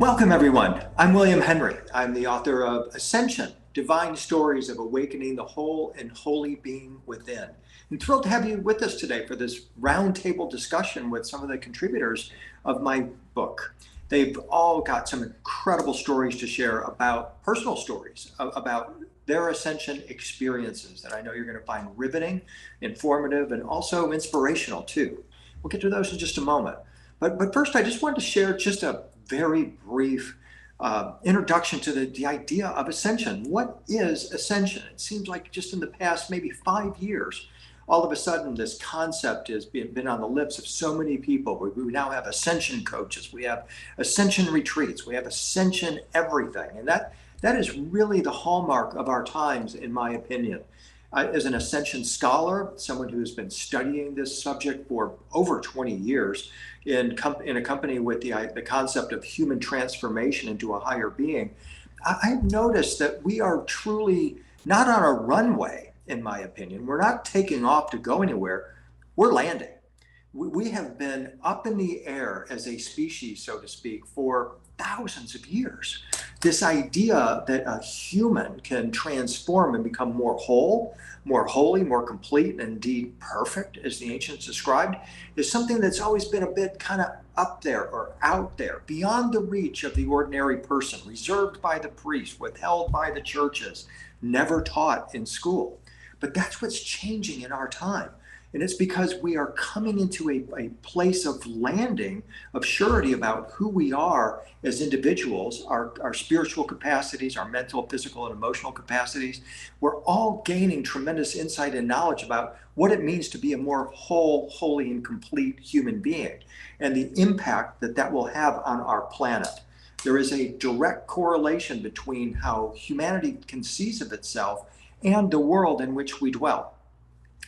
Welcome, everyone. I'm William Henry. I'm the author of Ascension, Divine Stories of Awakening the Whole and Holy Being Within. I'm thrilled to have you with us today for this roundtable discussion with some of the contributors of my book. They've all got some incredible stories to share about personal stories, about their ascension experiences that I know you're going to find riveting, informative, and also inspirational too. We'll get to those in just a moment. But first, I just wanted to share just a very brief introduction to the idea of ascension. What is ascension? It seems like just in the past maybe 5 years, all of a sudden this concept has been on the lips of so many people. We now have ascension coaches, we have ascension retreats, we have ascension everything. And that is really the hallmark of our times, in my opinion. As an ascension scholar, someone who has been studying this subject for over 20 years, in a company with the concept of human transformation into a higher being, I've noticed that we are truly not on a runway, in my opinion. We're not taking off to go anywhere, we're landing. We have been up in the air as a species, so to speak, for thousands of years. This idea that a human can transform and become more whole, more holy, more complete, and indeed perfect, as the ancients described, is something that's always been a bit kind of up there or out there, beyond the reach of the ordinary person, reserved by the priest, withheld by the churches, never taught in school. But that's what's changing in our time. And it's because we are coming into a place of landing, of surety about who we are as individuals, our spiritual capacities, our mental, physical, and emotional capacities. We're all gaining tremendous insight and knowledge about what it means to be a more whole, holy, and complete human being, and the impact that that will have on our planet. There is a direct correlation between how humanity conceives of itself and the world in which we dwell.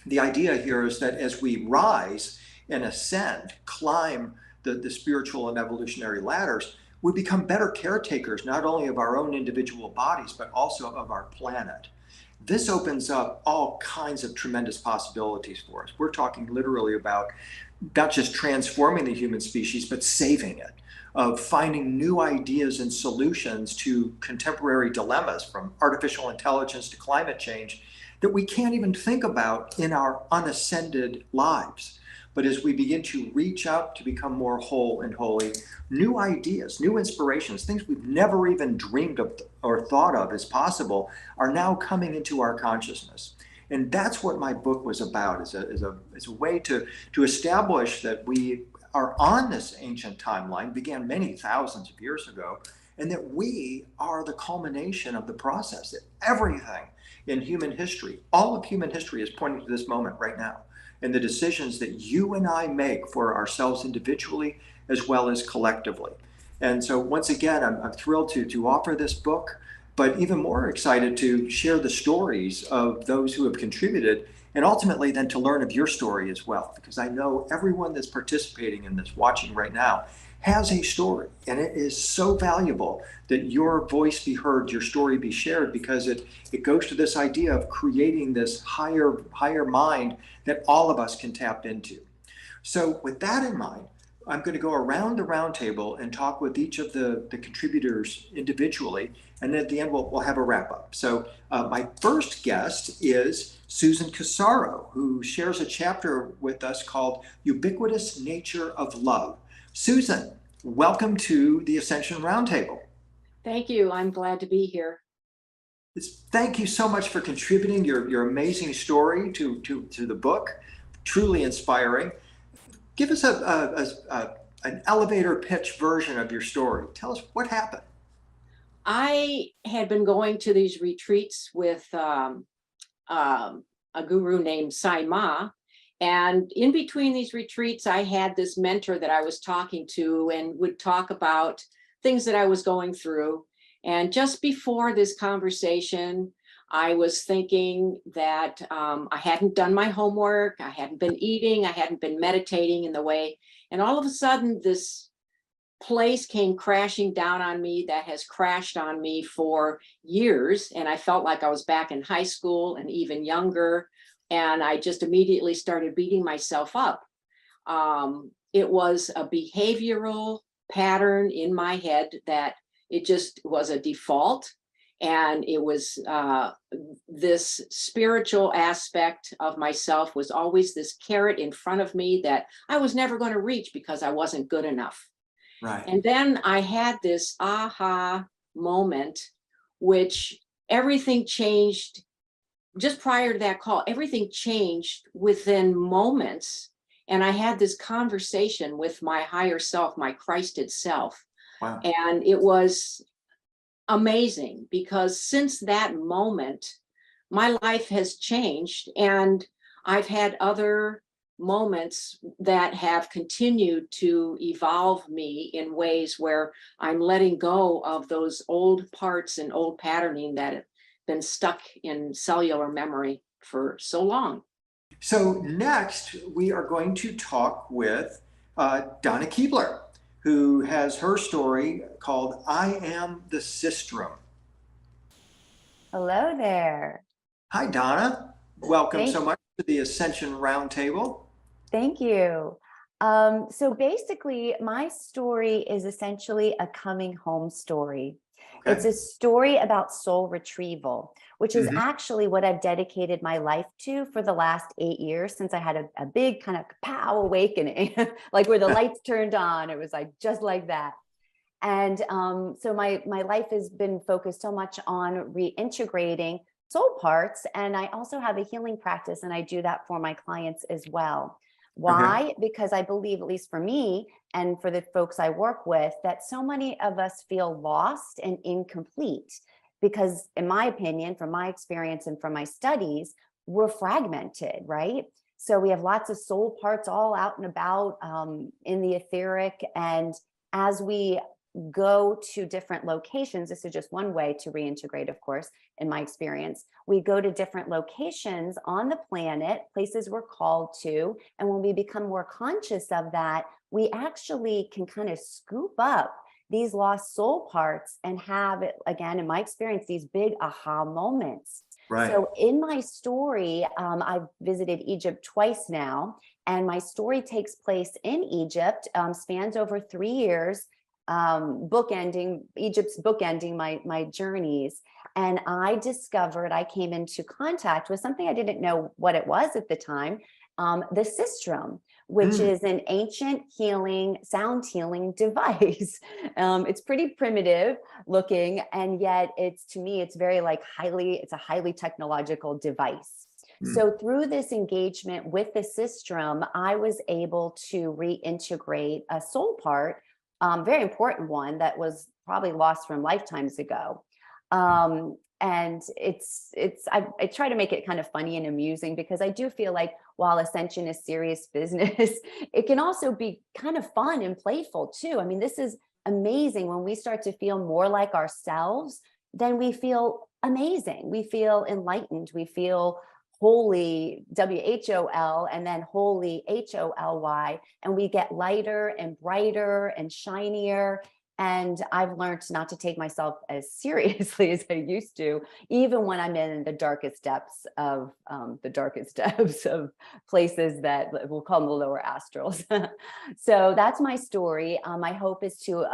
The idea here is that as we rise and ascend, climb the spiritual and evolutionary ladders, we become better caretakers, not only of our own individual bodies, but also of our planet. This opens up all kinds of tremendous possibilities for us. We're talking literally about not just transforming the human species, but saving it, of finding new ideas and solutions to contemporary dilemmas, from artificial intelligence to climate change, that we can't even think about in our unascended lives. But as we begin to reach out to become more whole and holy, new ideas, new inspirations, things we've never even dreamed of or thought of as possible, are now coming into our consciousness. And that's what my book was about, is a way to establish that we are on this ancient timeline, began many thousands of years ago, and that we are the culmination of the process, that everything in human history, all of human history, is pointing to this moment right now, and the decisions that you and I make for ourselves individually as well as collectively. And so once again, I'm thrilled to offer this book, but even more excited to share the stories of those who have contributed, and ultimately then to learn of your story as well, because I know everyone that's participating in this, watching right now, has a story, and it is so valuable that your voice be heard, your story be shared, because it goes to this idea of creating this higher mind that all of us can tap into. So with that in mind, I'm going to go around the round table and talk with each of the contributors individually, and then at the end we'll have a wrap up. So my first guest is Susan Casaro, who shares a chapter with us called Ubiquitous Nature of Love. Susan, welcome to the Ascension Roundtable. Thank you. I'm glad to be here. Thank you so much for contributing your amazing story to the book. Truly inspiring. Give us an elevator pitch version of your story. Tell us what happened. I had been going to these retreats with a guru named Sai Ma. And in between these retreats, I had this mentor that I was talking to and would talk about things that I was going through. And just before this conversation, I was thinking that I hadn't done my homework, I hadn't been eating, I hadn't been meditating in the way. And all of a sudden, this place came crashing down on me that has crashed on me for years. And I felt like I was back in high school and even younger. And I just immediately started beating myself up. It was a behavioral pattern in my head that it just was a default. And it was this spiritual aspect of myself was always this carrot in front of me that I was never going to reach because I wasn't good enough. Right. And then I had this aha moment, which everything changed just prior to that call. Everything changed within moments. And I had this conversation with my higher self, my Christed self. Wow. And it was amazing because since that moment, my life has changed. And I've had other moments that have continued to evolve me in ways where I'm letting go of those old parts and old patterning that have been stuck in cellular memory for so long. So next, we are going to talk with Donna Keebler, who has her story called I Am the Sistrum. Hello there. Hi, Donna. Welcome Thank, so much to the Ascension Roundtable. thank you. So basically, my story is essentially a coming home story. It's Okay. a story about soul retrieval, which is Mhm. actually what I've dedicated my life to for the last 8 years since I had a big kind of pow awakening, like where the lights turned on. It was like just like that. And so my life has been focused so much on reintegrating soul parts. And I also have a healing practice, and I do that for my clients as well. Okay. Why? Because I believe, at least for me and for the folks I work with, that so many of us feel lost and incomplete. Because, in my opinion, from my experience and from my studies, we're fragmented, right? So we have lots of soul parts all out and about in the etheric. And as we go to different locations, this is just one way to reintegrate, of course, in my experience. We go to different locations on the planet, places we're called to. And when we become more conscious of that, we actually can kind of scoop up these lost soul parts and have it, again, in my experience, these big aha moments. Right. So in my story, I've visited Egypt twice now, and my story takes place in Egypt, spans over 3 years, Egypt's bookending my journeys. And I discovered, I came into contact with something I didn't know what it was at the time, the sistrum, which Mm. is an ancient sound healing device. It's pretty primitive looking, and yet to me, it's very it's a highly technological device. Mm. So through this engagement with the sistrum, I was able to reintegrate a soul part, very important one that was probably lost from lifetimes ago. And I try to make it kind of funny and amusing, because I do feel like while ascension is serious business, it can also be kind of fun and playful too. I mean, this is amazing. When we start to feel more like ourselves, then we feel amazing. We feel enlightened. We feel holy, WHOL, and then holy, HOLY, and we get lighter and brighter and shinier. And I've learned not to take myself as seriously as I used to, even when I'm in the darkest depths of places that we'll call them the lower astrals. So that's my story. My hope is to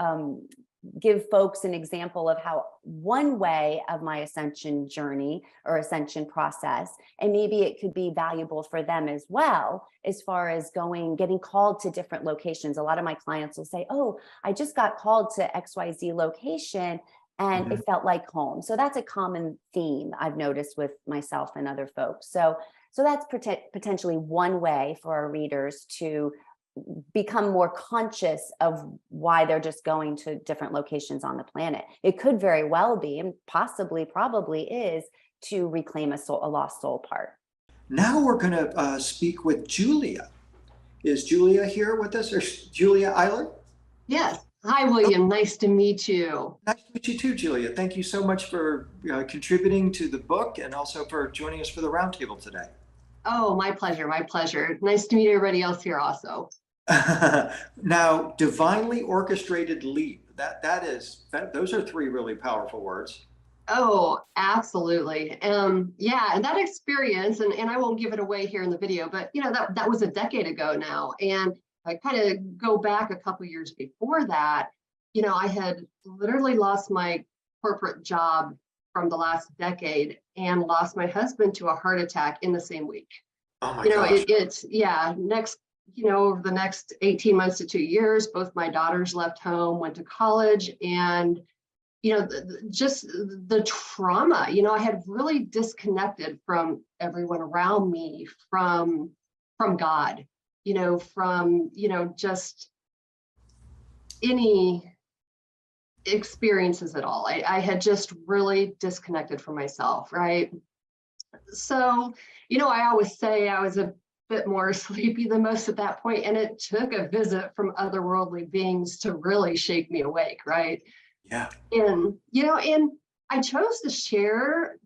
give folks an example of how one way of my ascension journey or ascension process, and maybe it could be valuable for them as well, as far as getting called to different locations. A lot of my clients will say, oh, I just got called to XYZ location and Mhm. it felt like home. So that's a common theme I've noticed with myself and other folks. So that's potentially one way for our readers to become more conscious of why they're just going to different locations on the planet. It could very well be, and probably is, to reclaim a lost soul part. Now we're going to speak with Julia. Is Julia here with us, or Julia Eiler? Yes. Hi, William. Nice to meet you. Nice to meet you too, Julia. Thank you so much for contributing to the book and also for joining us for the roundtable today. Oh, my pleasure. My pleasure. Nice to meet everybody else here also. Now, divinely orchestrated leap. Those are three really powerful words. Oh, absolutely. Yeah, and that experience, and I won't give it away here in the video, but that was a decade ago now. And I kind of go back a couple years before that, I had literally lost my corporate job from the last decade and lost my husband to a heart attack in the same week. Oh my gosh. Over the next 18 months to 2 years, both my daughters left home, went to college, and just the trauma, I had really disconnected from everyone around me, from God, from, just any experiences at all. I had just really disconnected from myself, right? So, I always say I was a bit more sleepy than most at that point, and it took a visit from otherworldly beings to really shake me awake, right? Yeah. And and I chose to share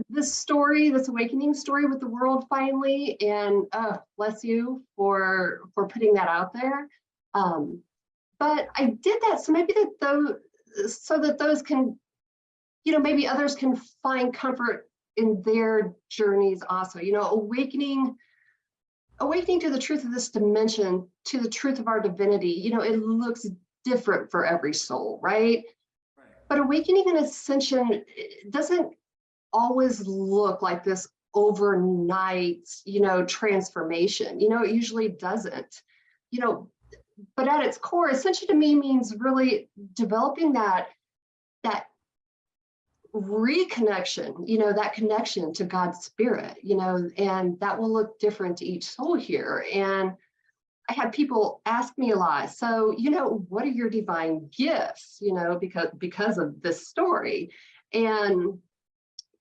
this story, this awakening story, with the world finally. And bless you for putting that out there. But I did that so maybe that those can, maybe others can find comfort in their journeys also. Awakening to the truth of this dimension, to the truth of our divinity. It looks different for every soul, right? But awakening and ascension doesn't always look like this overnight, transformation. It usually doesn't. But at its core, ascension to me means really developing that reconnection, that connection to God's spirit, and that will look different to each soul here. And I had people ask me a lot, so, what are your divine gifts, because of this story. And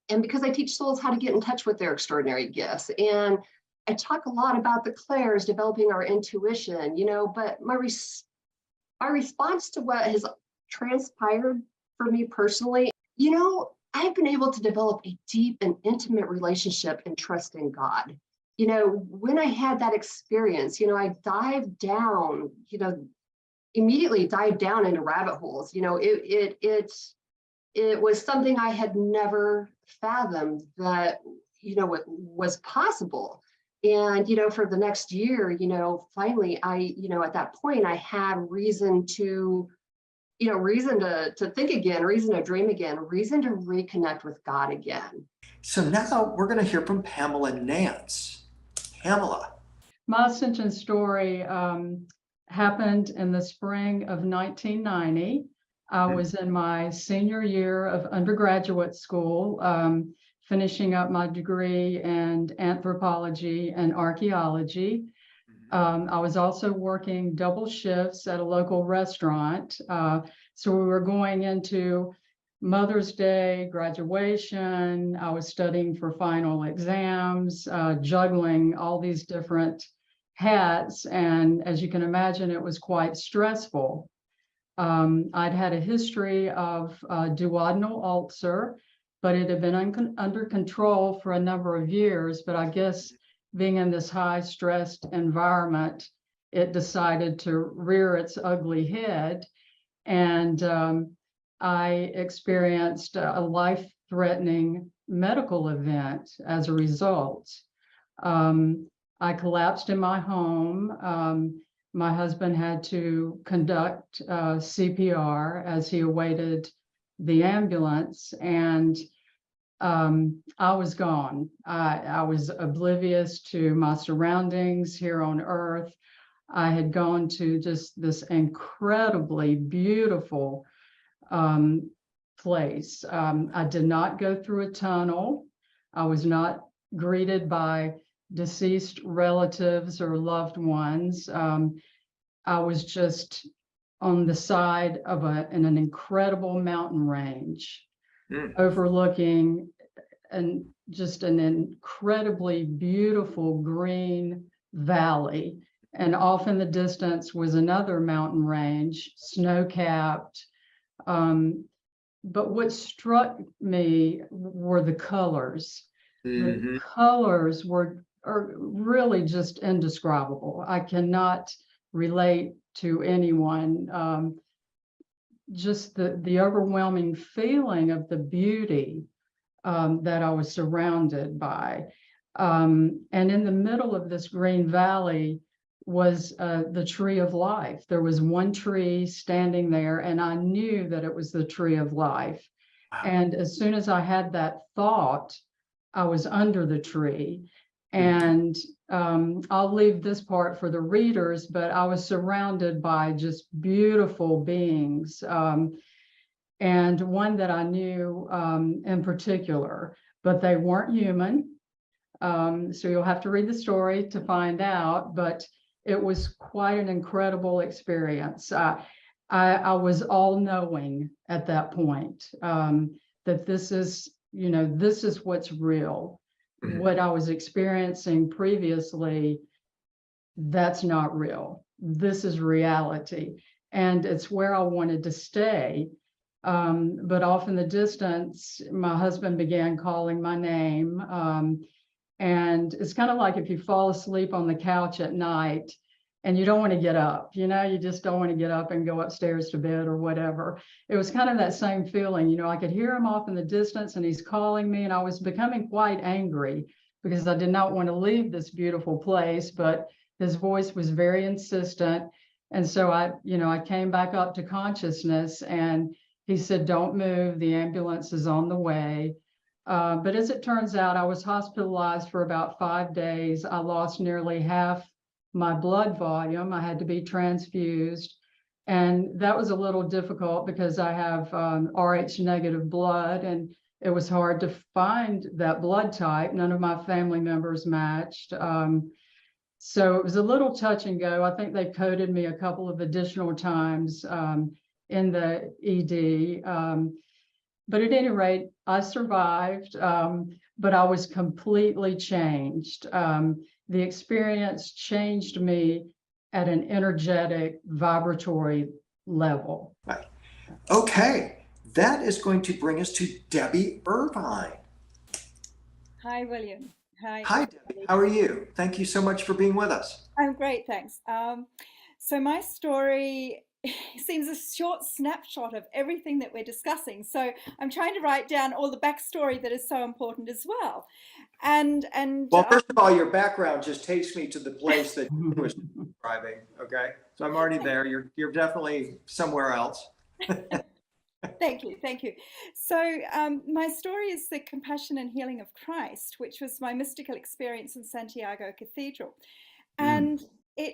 because I teach souls how to get in touch with their extraordinary gifts. And I talk a lot about the clairs, developing our intuition, but my response to what has transpired for me personally, I've been able to develop a deep and intimate relationship and trust in God. When I had that experience, I immediately dived down into rabbit holes. It was something I had never fathomed that, was possible. And, for the next year, finally at that point I had reason to think again, reason to dream again, reason to reconnect with God again. So now we're going to hear from Pamela Nance. Pamela. My ascension story happened in the spring of 1990. I was in my senior year of undergraduate school, finishing up my degree in anthropology and archaeology. I was also working double shifts at a local restaurant. So we were going into Mother's Day, graduation. I was studying for final exams, juggling all these different hats. And as you can imagine, it was quite stressful. I'd had a history of duodenal ulcer, but it had been under control for a number of years. But I guess being in this high stressed environment, it decided to rear its ugly head. And I experienced a life-threatening medical event as a result. I collapsed in my home. My husband had to conduct CPR as he awaited the ambulance, and I was gone. I was oblivious to my surroundings here on Earth. I had gone to just this incredibly beautiful place. I did not go through a tunnel. I was not greeted by deceased relatives or loved ones. I was just on the side of an incredible mountain range, overlooking just an incredibly beautiful green valley. And off in the distance was another mountain range, snow-capped. But what struck me were the colors. The colors are really just indescribable. I cannot relate to anyone. Just the overwhelming feeling of the beauty that I was surrounded by. And in the middle of this green valley was the tree of life. There was one tree standing there, and I knew that it was the tree of life. Wow. And as soon as I had that thought, I was under the tree. Mm-hmm. And I'll leave this part for the readers, but I was surrounded by just beautiful beings. And one that I knew in particular, but they weren't human. So you'll have to read the story to find out, but it was quite an incredible experience. I was all knowing at that point, that this is, this is what's real. Mhm. What I was experiencing previously, that's not real. This is reality. And it's where I wanted to stay. But off in the distance, my husband began calling my name. And it's kind of like if you fall asleep on the couch at night and you don't want to get up, you just don't want to get up and go upstairs to bed or whatever. It was kind of that same feeling, I could hear him off in the distance and he's calling me, and I was becoming quite angry because I did not want to leave this beautiful place, but his voice was very insistent. And so I came back up to consciousness, and he said, "Don't move, the ambulance is on the way." But as it turns out, I was hospitalized for about 5 days. I lost nearly half my blood volume. I had to be transfused. And that was a little difficult because I have Rh negative blood, and it was hard to find that blood type. None of my family members matched. So it was a little touch and go. I think they coded me a couple of additional times in the ED. But at any rate, I survived, but I was completely changed. The experience changed me at an energetic, vibratory level. Right. Okay. That is going to bring us to Debbie Irvine. Hi, William. Hi, Debbie. How are you? Thank you so much for being with us. I'm great, thanks. So my story seems a short snapshot of everything that we're discussing. So I'm trying to write down all the backstory that is so important as well. Well, first of all, your background just takes me to the place that you was describing. Okay, so I'm already there. You're definitely somewhere else. Thank you, thank you. So my story is the compassion and healing of Christ, which was my mystical experience in Santiago Cathedral, and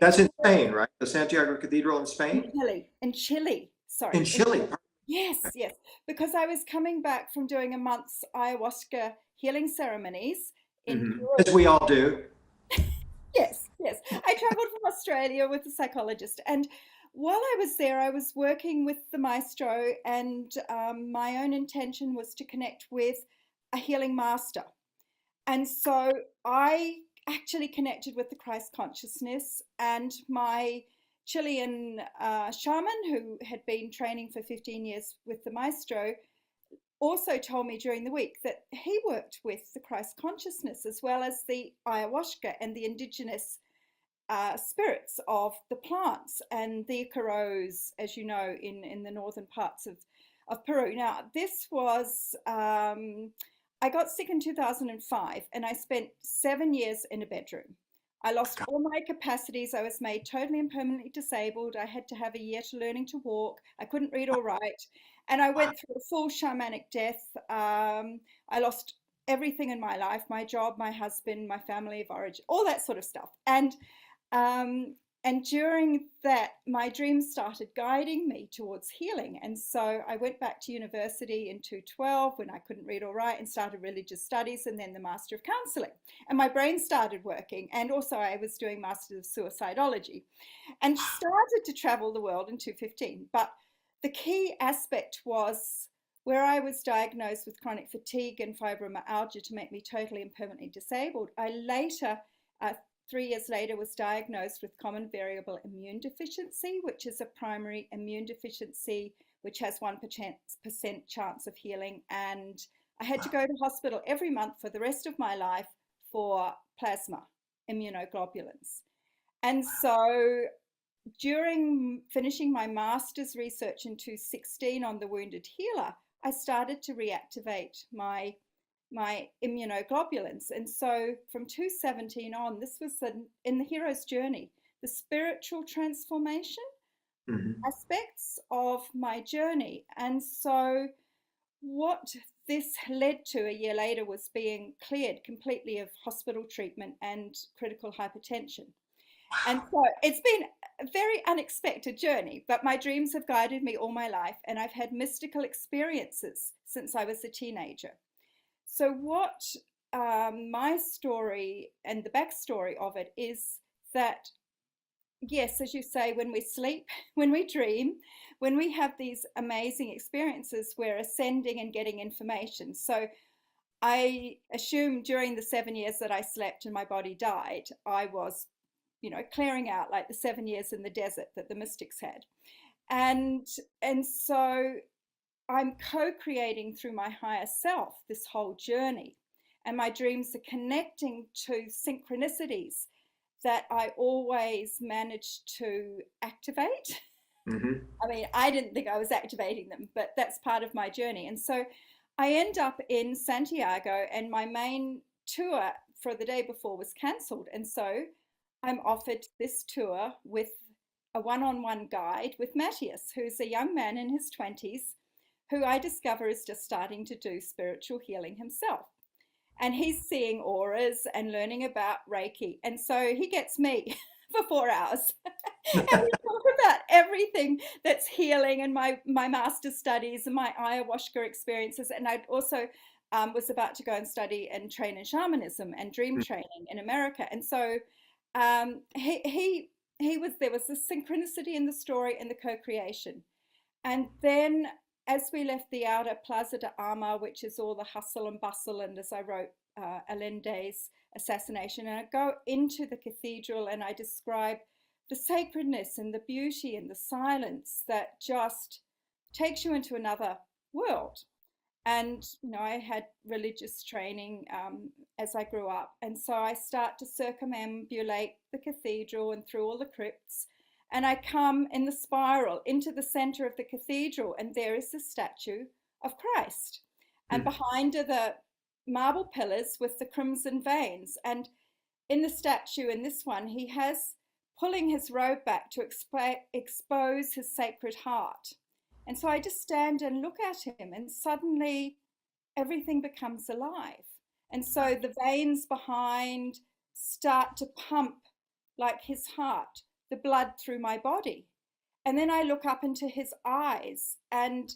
that's in Spain, right? The Santiago Cathedral in Spain? In Chile, sorry. In Chile. Yes, yes, because I was coming back from doing a month's ayahuasca healing ceremonies in Peru. As we all do. Yes, yes. I traveled from Australia with a psychologist, and while I was there, I was working with the maestro, and my own intention was to connect with a healing master. And so I actually connected with the Christ consciousness, and my Chilean shaman, who had been training for 15 years with the maestro, also told me during the week that he worked with the Christ consciousness as well as the ayahuasca and the indigenous spirits of the plants and the Icaros, as you know, in the northern parts of Peru. Now, this was, I got sick in 2005, and I spent 7 years in a bedroom. I lost all my capacities. I was made totally and permanently disabled. I had to have a year to learning to walk. I couldn't read or write. And I went through a full shamanic death. I lost everything in my life, my job, my husband, my family of origin, all that sort of stuff. And during that, my dreams started guiding me towards healing. And so I went back to university in 2012 when I couldn't read or write, and started religious studies and then the Master of Counseling. And my brain started working. And also I was doing Masters of Suicidology and started to travel the world in 2015. But the key aspect was where I was diagnosed with chronic fatigue and fibromyalgia to make me totally and permanently disabled. I later, 3 years later, was diagnosed with common variable immune deficiency, which is a primary immune deficiency, which has 1% chance of healing. And I had to go to hospital every month for the rest of my life for plasma immunoglobulins. And so during finishing my master's research in 2016 on the wounded healer, I started to reactivate my immunoglobulins. And so from 2017 on, this was in the hero's journey. the spiritual transformation Mhm. aspects of my journey. And so what this led to a year later was being cleared completely of hospital treatment and critical hypertension. And so it's been a very unexpected journey, but my dreams have guided me all my life, and I've had mystical experiences since I was a teenager. So, what my story and the backstory of it is that, yes, as you say, when we sleep, when we dream, when we have these amazing experiences, we're ascending and getting information. So, I assume during the 7 years that I slept and my body died, I was, clearing out like the 7 years in the desert that the mystics had. And and so I'm co-creating through my higher self this whole journey. And my dreams are connecting to synchronicities that I always manage to activate. Mhm. I mean, I didn't think I was activating them, but that's part of my journey. And so I end up in Santiago, and my main tour for the day before was cancelled. And so I'm offered this tour with a one on one guide with Matthias, who's a young man in his 20s who I discover is just starting to do spiritual healing himself. And he's seeing auras and learning about Reiki. And so he gets me for 4 hours. And we talk about everything that's healing and my master's studies and my ayahuasca experiences. And I also was about to go and study and train in shamanism and dream training in America. And so he was there was this synchronicity in the story and the co-creation. And then as we left the outer Plaza de Armas, which is all the hustle and bustle, and as I wrote Allende's assassination, and I go into the cathedral and I describe the sacredness and the beauty and the silence that just takes you into another world. And I had religious training as I grew up, and so I start to circumambulate the cathedral and through all the crypts, and I come in the spiral into the center of the cathedral, and there is the statue of Christ, and behind are the marble pillars with the crimson veins. And in the statue, in this one, he has pulling his robe back to expose his sacred heart. And so I just stand and look at him, and suddenly everything becomes alive. And so the veins behind start to pump like his heart, the blood through my body. And then I look up into his eyes, and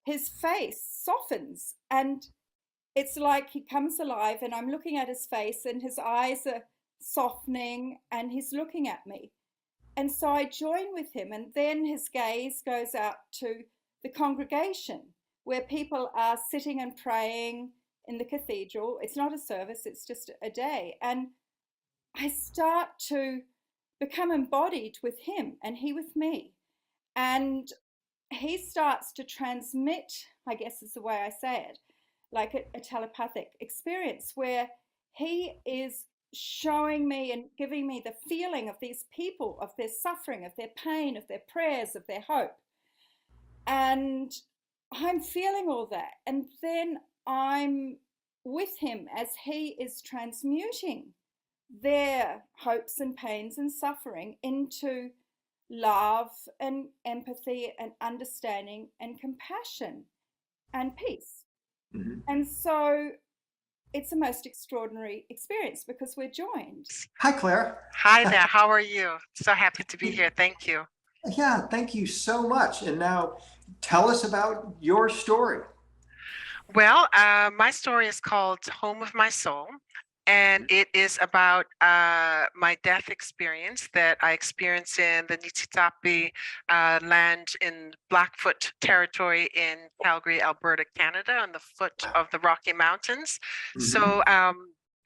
his face softens, and it's like he comes alive, and I'm looking at his face, and his eyes are softening, and he's looking at me. And so I join with him, and then his gaze goes out to the congregation where people are sitting and praying in the cathedral. It's not a service, it's just a day. And I start to become embodied with him and he with me. And he starts to transmit, I guess is the way I say it, like a telepathic experience where he is showing me and giving me the feeling of these people, of their suffering, of their pain, of their prayers, of their hope. And I'm feeling all that. And then I'm with him as he is transmuting their hopes and pains and suffering into love and empathy and understanding and compassion and peace. Mhm. And so it's a most extraordinary experience because we're joined. Hi, Claire. Hi there. How are you? So happy to be here. Thank you. Yeah, thank you so much. And now tell us about your story. Well, my story is called Home of My Soul, and it is about my death experience that I experienced in the Niitsitapi land in Blackfoot territory in Calgary, Alberta, Canada, on the foot of the Rocky Mountains. So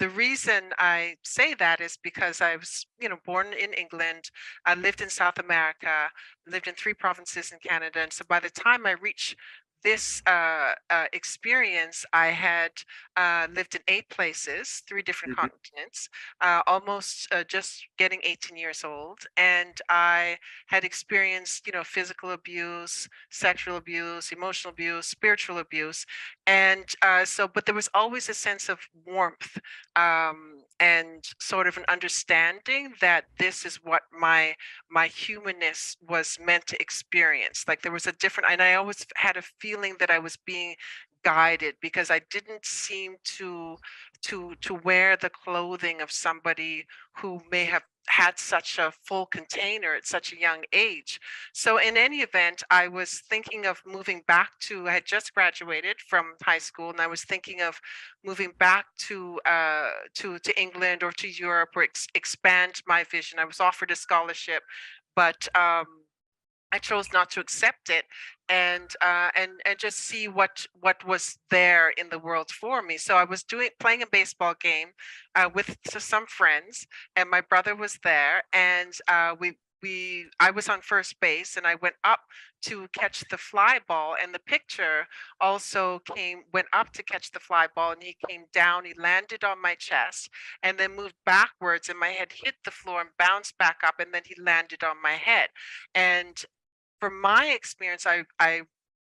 the reason I say that is because I was, born in England. I lived in South America, lived in 3 provinces in Canada, and so by the time I reached this experience, I had lived in 8 places, 3 different continents, almost just getting 18 years old. And I had experienced, physical abuse, sexual abuse, emotional abuse, spiritual abuse. And but there was always a sense of warmth and sort of an understanding that this is what my humanness was meant to experience. Like there was a different, and I always had a feeling that I was being guided because I didn't seem to wear the clothing of somebody who may have had such a full container at such a young age. So in any event, I was thinking of moving back to, I had just graduated from high school, and I was thinking of moving back to England or to Europe, or expand my vision. I was offered a scholarship, but I chose not to accept it, and just see what was there in the world for me. So I was playing a baseball game with some friends, and my brother was there, and we I was on first base, and I went up to catch the fly ball, and the pitcher also went up to catch the fly ball, and he came down, he landed on my chest, and then moved backwards, and my head hit the floor and bounced back up, and then he landed on my head. And from my experience, I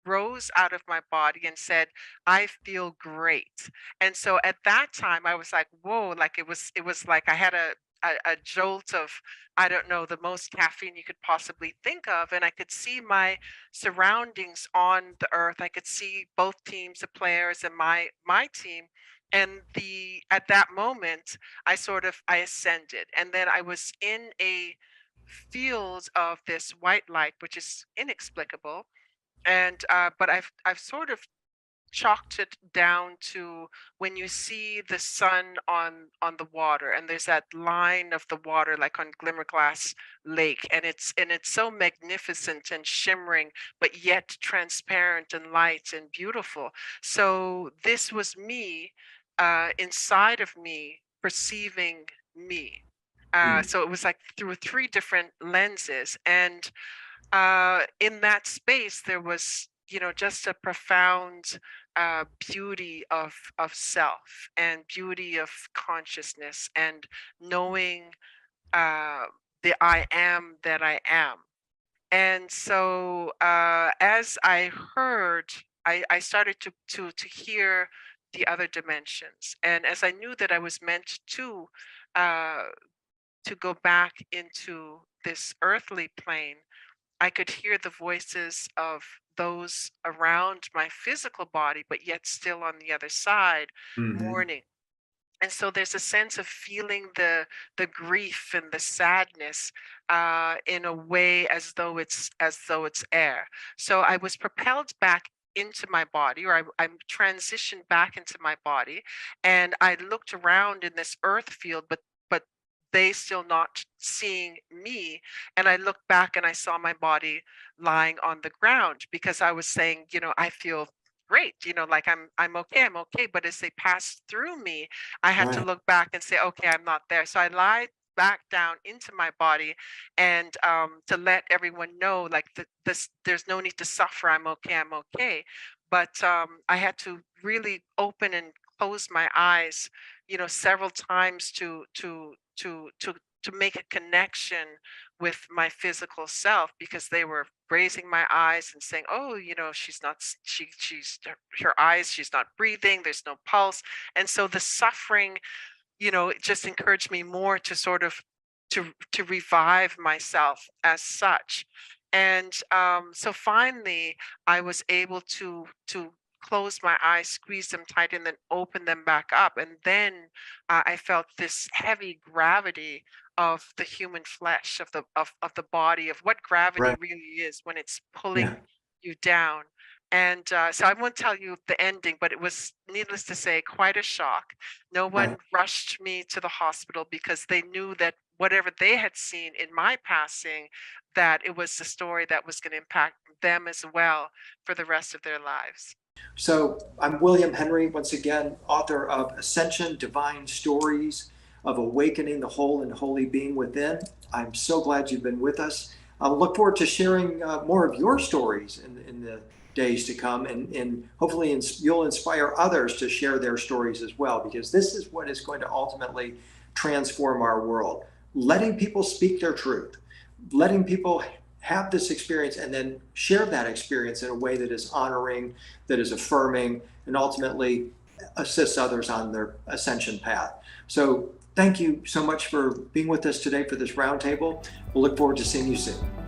rose out of my body and said, I feel great. And so at that time I was like, whoa, like it was like I had a jolt of, I don't know, the most caffeine you could possibly think of. And I could see my surroundings on the earth. I could see both teams, the players and my team. And the at that moment I ascended. And then I was in a field of this white light, which is inexplicable. And but I've sort of chalked it down to when you see the sun on the water, and there's that line of the water like on Glimmerglass Lake, and it's so magnificent and shimmering, but yet transparent and light and beautiful. So this was me, inside of me, perceiving me. Mm. So it was like through three different lenses, and in that space there was, just a profound beauty of self, and beauty of consciousness, and knowing uh, the I am that I am. And so as I heard, I started to hear the other dimensions, and as I knew that I was meant uh, to go back into this earthly plane, I could hear the voices of those around my physical body, but yet still on the other side, Hmm. mourning. And so there's a sense of feeling the grief and the sadness in a way as though it's air. So I was propelled back into my body, or I transitioned back into my body, and I looked around in this earth field, but they still not seeing me. And I looked back and I saw my body lying on the ground, because I was saying, I feel great, like I'm okay. But as they passed through me, I had to Right. look back and say, okay, I'm not there. So I lied back down into my body, and to let everyone know, like, there's no need to suffer. I'm okay. But I had to really open and close my eyes, several times to make a connection with my physical self, because they were raising my eyes and saying, oh, she's not she's her eyes, she's not breathing, there's no pulse. And so the suffering, it just encouraged me more to sort of to revive myself as such. And so finally I was able to close my eyes, squeeze them tight, and then open them back up. And then I felt this heavy gravity of the human flesh, of the body, of what gravity Right. really is when it's pulling Yeah. you down. And so I won't tell you the ending, but it was, needless to say, quite a shock. No one Right. rushed me to the hospital, because they knew that whatever they had seen in my passing, that it was the story that was going to impact them as well for the rest of their lives. So I'm William Henry, once again, author of Ascension, Divine Stories of Awakening the Whole and Holy Being Within. I'm so glad you've been with us. I look forward to sharing more of your stories in the days to come, and hopefully you'll inspire others to share their stories as well, because this is what is going to ultimately transform our world. Letting people speak their truth, letting people have this experience and then share that experience in a way that is honoring, that is affirming, and ultimately assists others on their ascension path. So thank you so much for being with us today for this roundtable. We'll look forward to seeing you soon.